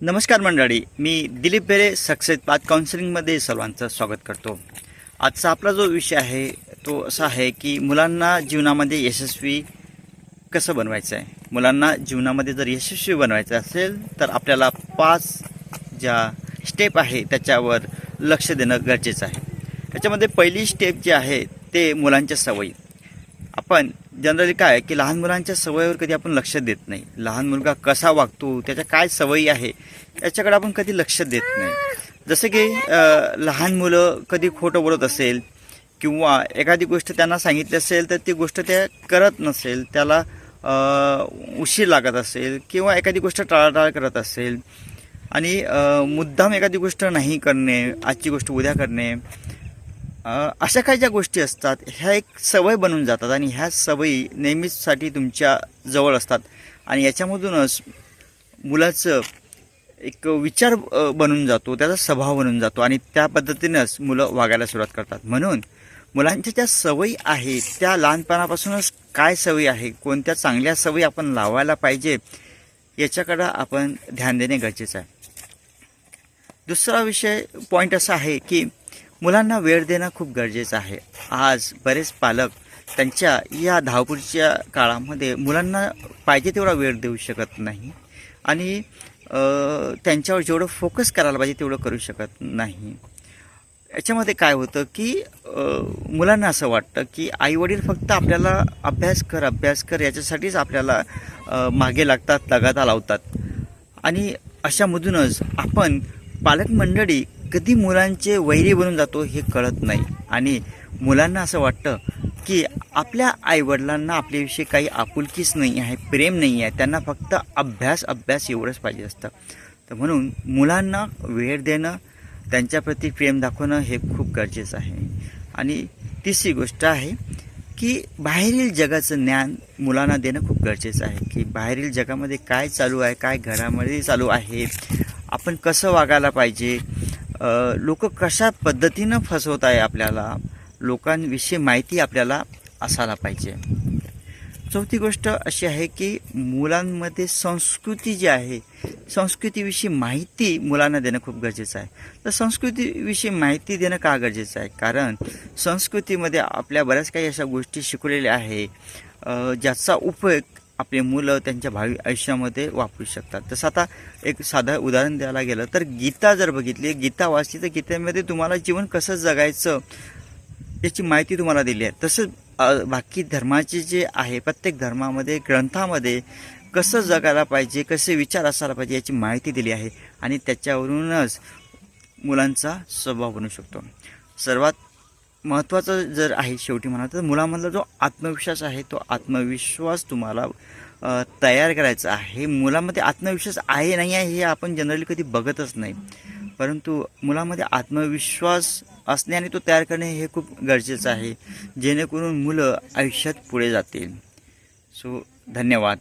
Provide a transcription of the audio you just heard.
नमस्कार मंडळी, मी दिलीप बेरे सक्सेस पाथ काउन्सिलिंगमध्ये सर्वांचं स्वागत करतो। आजचा आपला जो विषय आहे तो असा आहे की मुलांना जीवनामध्ये यशस्वी कसं बनवायचं आहे। मुलांना जीवनामध्ये जर यशस्वी बनवायचं असेल तर आपल्याला 5 ज्या स्टेप आहे त्याच्यावर लक्ष देणं गरजेचं आहे। त्याच्यामध्ये पहिली स्टेप जी आहे ते मुलांच्या सवयी। आपण जनरली काय की लहान मुलांच्या सवयीवर कधी आपण लक्ष देत नाही। लहान मुलगा कसा वागतो, त्याच्या काय सवयी आहे याच्याकडे आपण कधी लक्ष देत नाही। जसं की लहान मुलं कधी खोटं बोलत असेल किंवा एखादी गोष्ट त्यांना सांगितली असेल तर ती गोष्ट त्या करत नसेल, त्याला उशीर लागत असेल किंवा एखादी गोष्ट टाळाटाळ करत असेल आणि मुद्दाम एखादी गोष्ट नाही करणे, आजची गोष्ट उद्या करणे, अशा काही ज्या गोष्टी असतात ह्या एक सवय बनून जातात आणि ह्या सवयी नेहमीचसाठी तुमच्या जवळ असतात आणि याच्यामधूनच मुलाचं एक विचार बनून जातो, त्याचा स्वभाव बनून जातो आणि त्या पद्धतीनेच मुलं वागायला सुरुवात करतात। म्हणून मुलांच्या ज्या सवयी आहेत त्या लहानपणापासूनच काय सवयी आहे, कोणत्या चांगल्या सवयी आपण लावायला पाहिजे याच्याकडं आपण ध्यान देणे गरजेचं आहे। दुसरा पॉईंट असा आहे की मुलांना वेळ देणं खूप गरजेचं आहे। आज बरेच पालक त्यांच्या या धावपळीच्या काळामध्ये मुलांना पाहिजे तेवढा वेळ देऊ शकत नाही आणि त्यांच्यावर जेवढं फोकस करायला पाहिजे तेवढं करू शकत नाही। याच्यामध्ये काय होतं की मुलांना असं वाटतं की आईवडील फक्त आपल्याला अभ्यास कर याच्यासाठीच आपल्याला मागे लागतात, तगादा लावतात आणि अशामधूनच आपण पालक मंडळी कधी मुलांचे वैरी बनून जातो हे कळत नाही आणि मुलांना असं वाटतं की आपल्या आईवडिलांना आपल्याविषयी काही आपुलकीच नाही आहे, प्रेम नाही आहे, त्यांना फक्त अभ्यास एवढंच पाहिजे असतं। तर म्हणून मुलांना वेळ देणं, त्यांच्याप्रती प्रेम दाखवणं हे खूप गरजेचं आहे। आणि तिसरी गोष्ट आहे की बाहेरील जगाचं ज्ञान मुलांना देणं खूप गरजेचं आहे की बाहेरील जगामध्ये काय चालू आहे, काय घरामध्ये चालू आहे, आपण कसं वागायला पाहिजे, लोक कशा पद्धतीनं फसवत आहे, आपल्याला लोकांविषयी माहिती आपल्याला असायला पाहिजे। चौथी गोष्ट अशी आहे की मुलांमध्ये संस्कृती जी आहे, संस्कृतीविषयी माहिती मुलांना देणं खूप गरजेचं आहे। तर संस्कृतीविषयी माहिती देणं का गरजेचं आहे, कारण संस्कृतीमध्ये आपल्या बऱ्याच काही अशा गोष्टी शिकवलेल्या आहे ज्याचा उपयोग आपले मुलं त्यांच्या भावी आयुष्यामध्ये वापरू शकतात। जसं आता एक साधं उदाहरण द्यायला गेलं तर गीता जर बघितली, गीता वाचली तर गीतेमध्ये तुम्हाला जीवन कसं जगायचं याची माहिती तुम्हाला दिली आहे। तसंच बाकी धर्माचे जे आहे प्रत्येक धर्मामध्ये ग्रंथामध्ये कसं जगायला पाहिजे, कसे विचार असायला पाहिजे याची माहिती दिली आहे आणि त्याच्यावरूनच मुलांचा स्वभाव बनू शकतो। सर्वात महत्त्वाचं जर आहे शेवटी म्हणा तर मुलामधला जो आत्मविश्वास आहे तो आत्मविश्वास तुम्हाला तयार करायचा आहे। मुलामध्ये आत्मविश्वास आहे नाही आहे हे आपण जनरली कधी बघतच नाही, परंतु मुलामध्ये आत्मविश्वास असणे आणि तो तयार करणे हे खूप गरजेचं आहे, जेणेकरून मुलं आयुष्यात पुढे जातील। धन्यवाद।